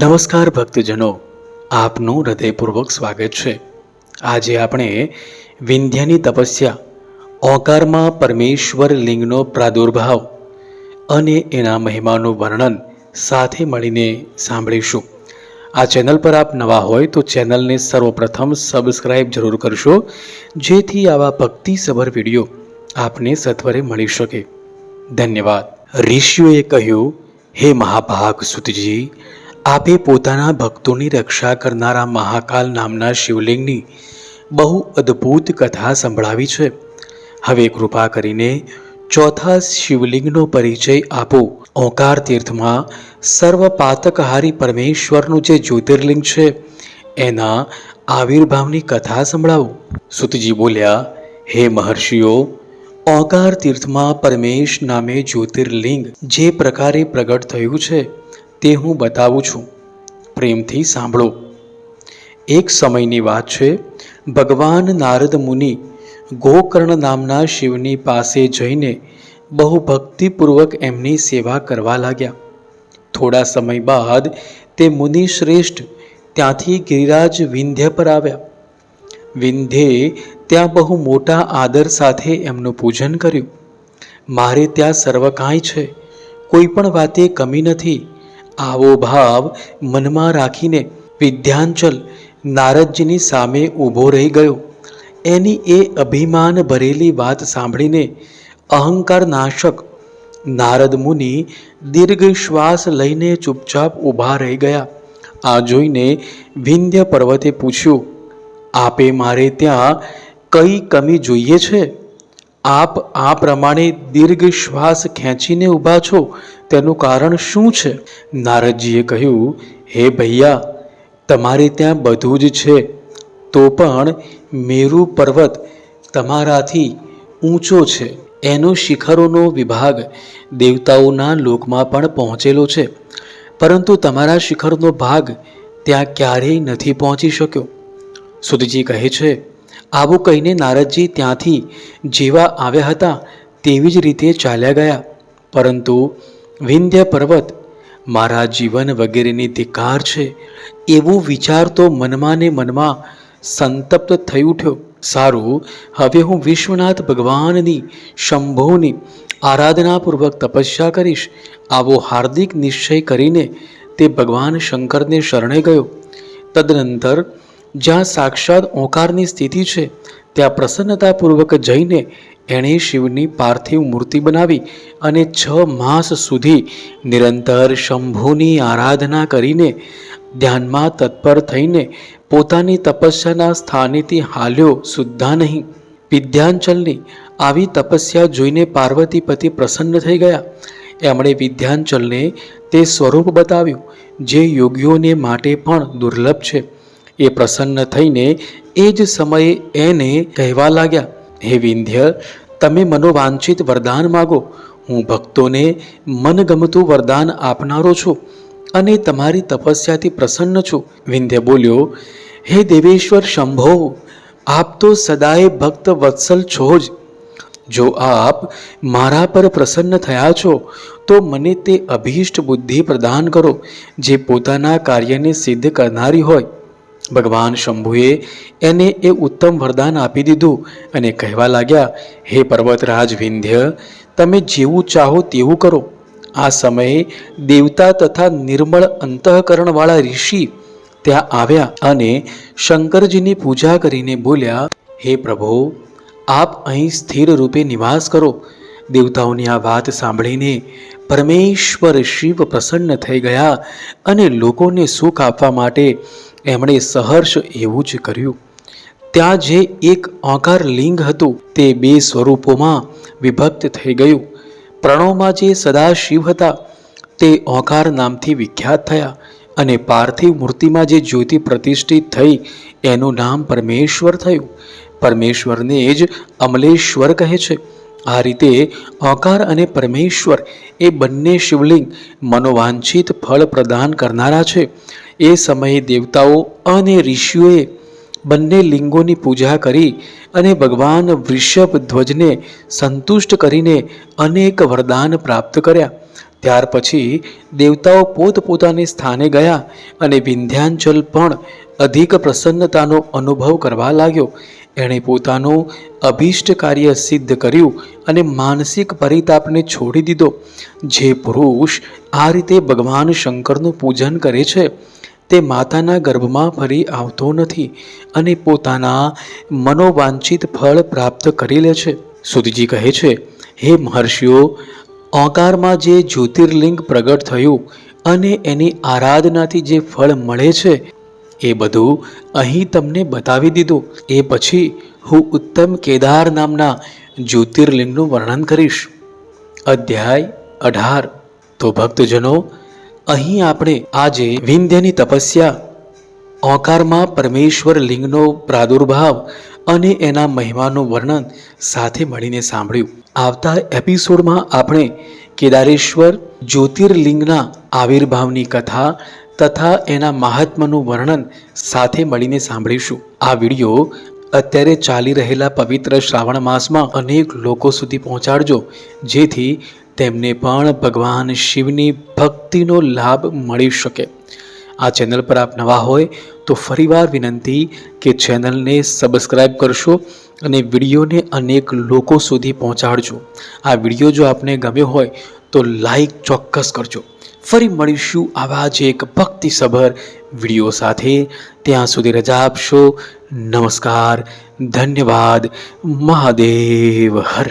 નમસ્કાર ભક્તજનો, આપનું હૃદયપૂર્વક સ્વાગત છે। આજે આપણે વિંધ્યની તપસ્યા, ઓંકારમાં પરમેશ્વર લિંગનો પ્રાદુર્ભાવ અને એના મહિમાનું વર્ણન સાથે મળીને સાંભળીશું। આ ચેનલ પર આપ નવા હોય તો ચેનલને સર્વપ્રથમ સબસ્ક્રાઇબ જરૂર કરશો, જેથી આવા ભક્તિસભર વિડીયો આપને સત્વરે મળી શકે। ધન્યવાદ। ઋષિઓએ કહ્યું, હે મહાભાગ સુતજી, આપે પોતાના ભક્તોની રક્ષા કરનારા મહાકાલ નામના શિવલિંગની બહુ અદ્ભુત કથા સંભળાવી છે। હવે કૃપા કરીને ચોથા શિવલિંગનો પરિચય આપો। ઓંકાર તીર્થમાં સર્વપાતકહારી પરમેશ્વરનું જે જ્યોતિર્લિંગ છે એના આવિર્ભાવની કથા સંભળાવો। સુતજી બોલ્યા, હે મહર્ષિઓ, ઓંકાર તીર્થમાં પરમેશ નામે જ્યોતિર્લિંગ જે પ્રકારે પ્રગટ થયું છે તે હું બતાવું છું, પ્રેમથી સાંભળો। એક સમયની વાત છે, ભગવાન નારદ મુનિ ગોકર્ણ નામના શિવની પાસે જઈને બહુ ભક્તિપૂર્વક એમની સેવા કરવા લાગ્યા। થોડા સમય બાદ તે મુનિ શ્રેષ્ઠ ત્યાંથી ગિરિરાજ વિંધ્ય પર આવ્યા। વિંધ્યે ત્યાં બહુ મોટા આદર સાથે એમનું પૂજન કર્યું। મારે ત્યાં સર્વ કાંઈ છે, કોઈ પણ વાતે કમી નથી, આવો ભાવ મનમાં રાખીને વિંધ્યાચલ નારદજીની સામે ઊભો રહી ગયો। એની એ અભિમાન ભરેલી વાત સાંભળીને અહંકાર નાશક નારદ મુનિ દીર્ઘ શ્વાસ લઈને ચૂપચાપ ઊભા રહી ગયા। આ જોઈને વિંધ્ય પર્વતે પૂછ્યું, આપે મારે ત્યાં કઈ કમી જોઈએ છે? આપ આ પ્રમાણે દીર્ઘ શ્વાસ ખેંચીને ઊભા છો, તેનું કારણ શું છે? નારદજીએ કહ્યું, હે ભૈયા, તમારે ત્યાં બધું જ છે, તો પણ મેરુ પર્વત તમારાથી ઊંચો છે। એનો શિખરોનો વિભાગ દેવતાઓના લોકમાં પણ પહોંચેલો છે, પરંતુ તમારા શિખરનો ભાગ ત્યાં ક્યારેય નથી પહોંચી શક્યો। સુતજી કહે છે, આવું કહીને નારદજી ત્યાંથી જેવા આવ્યા હતા તેવી જ રીતે ચાલ્યા ગયા। પરંતુ વિંધ્ય પર્વત મારા જીવન વગેરેની ધિક્કાર છે એવું વિચારતો મનમાં ને મનમાં સંતપ્ત થઈ ઉઠ્યો। સારું, હવે હું વિશ્વનાથ ભગવાનની, શંભોની આરાધનાપૂર્વક તપસ્યા કરીશ, આવો હાર્દિક નિશ્ચય કરીને તે ભગવાન શંકરને શરણે ગયો। તદનંતર જ્યાં સાક્ષાત ઓંકારની સ્થિતિ છે ત્યાં પ્રસન્નતાપૂર્વક જઈને એણે શિવની પાર્થિવ મૂર્તિ બનાવી અને 6 માસ સુધી નિરંતર શંભુની આરાધના કરીને ધ્યાનમાં તત્પર થઈને પોતાની તપસ્યાના સ્થાનેથી હાલ્યો સુદ્ધા નહીં। વિંધ્યાચલની આવી તપસ્યા જોઈને પાર્વતીપતિ પ્રસન્ન થઈ ગયા। એમણે વિંધ્યાચલને તે સ્વરૂપ બતાવ્યું જે યોગીઓને માટે પણ દુર્લભ છે। એ પ્રસન્ન થઈને એ જ સમયે એને કહેવા લાગ્યા, હે વિંધ્ય, તમે મનોવાંછિત વરદાન માગો, હું ભક્તોને મનગમતું વરદાન આપનારો છું અને તમારી તપસ્યાથી પ્રસન્ન છું। વિંધ્ય બોલ્યો, હે દેવેશ્વર શંભો, આપ તો સદાય ભક્ત વત્સલ છો જ। જો આપ મારા પર પ્રસન્ન થયા છો તો મને તે અભીષ્ટ બુદ્ધિ પ્રદાન કરો જે પોતાના કાર્યને સિદ્ધ કરનારી હોય। ભગવાન શંભુએ એને એ ઉત્તમ વરદાન આપી દીધું અને કહેવા લાગ્યા, હે પર્વતરાજ વિંધ્ય, તમે જેવું ચાહો તેવું કરો। આ સમયે દેવતા તથા નિર્મળ અંતઃકરણવાળા ઋષિ ત્યાં આવ્યા અને શંકરજીની પૂજા કરીને બોલ્યા, હે પ્રભો, આપ અહીં સ્થિર રૂપે નિવાસ કરો। દેવતાઓની આ વાત સાંભળીને પરમેશ્વર શિવ પ્રસન્ન થઈ ગયા અને લોકોને સુખ આપવા માટે એમણે સહર્ષ એવું જ કર્યું। ત્યાં જે એક ઓંકાર લિંગ હતું તે 2 સ્વરૂપોમાં વિભક્ત થઈ ગયું। પ્રણવમાં જે સદાશિવ હતા તે ઓંકાર નામથી વિખ્યાત થયા અને પાર્થિવ મૂર્તિમાં જે જ્યોતિ પ્રતિષ્ઠિત થઈ એનું નામ પરમેશ્વર થયું। પરમેશ્વરને જ અમલેશ્વર કહે છે। આ રીતે ઓંકાર અને પરમેશ્વર એ બંને શિવલિંગ મનોવાંછિત ફળ પ્રદાન કરનારા છે। એ સમયે દેવતાઓ અને ઋષિઓએ બંને લિંગોની પૂજા કરી અને ભગવાન વૃષભ ધ્વજને સંતુષ્ટ કરીને અનેક વરદાન પ્રાપ્ત કર્યા। ત્યાર પછી દેવતાઓ પોતપોતાને સ્થાને ગયા અને વિંધ્યાચલ પણ અધિક પ્રસન્નતાનો અનુભવ કરવા લાગ્યો. એણે પોતાનું અભિષ્ટ કાર્ય સિદ્ધ કર્યું અને માનસિક પરિતાપને છોડી દીધો. જે પુરુષ આ રીતે ભગવાન શંકરનું પૂજન કરે છે તે માતાના ગર્ભમાં ફરી આવતો નથી અને પોતાના મનોવાંછિત ફળ પ્રાપ્ત કરી લે છે. સુતજી કહે છે, હે મહર્ષિઓ, ઓંકારમાં જે જ્યોતિર્લિંગ પ્રગટ થયું અને એની આરાધનાથી જે ફળ મળે છે એ બધું અહીં તમને બતાવી દીધું. એ પછી હું ઉત્તમ કેદાર નામના જ્યોતિર્લિંગનું વર્ણન કરીશ. અધ્યાય 18. તો ભક્તજનો, અહીં આપણે આજે વિંધ્યની તપસ્યા, ઓંકારમાં પરમેશ્વર લિંગનો પ્રાદુર્ભાવ અને એના મહિમાનું વર્ણન સાથે મળીને સાંભળ્યું. આવતા એપિસોડમાં આપણે કેદારેશ્વર જ્યોતિર્લિંગના આવિર્ભાવની કથા તથા એના મહાત્મ્યનું વર્ણન સાથે મળીને સાંભળીશું. આ વિડીયો અત્યારે ચાલી રહેલા પવિત્ર શ્રાવણ માસમાં અનેક લોકો સુધી પહોંચાડજો, જેથી તેમને પણ ભગવાન શિવની ભક્તિનો લાભ મળી શકે. આ ચેનલ પર આપ નવા હોય તો ફરીવાર વિનંતી કે ચેનલને સબસ્ક્રાઈબ કરશો અને વિડીયોને અનેક લોકો સુધી પહોંચાડજો. આ વિડીયો જો આપને ગમ્યો હોય તો લાઈક ચોક્કસ કરજો. ફરી મળીશું આવા જ એક ભક્તિસભર વિડીયો સાથે. ત્યાં સુધી રજા આપશો. નમસ્કાર, ધન્યવાદ, મહાદેવ હર.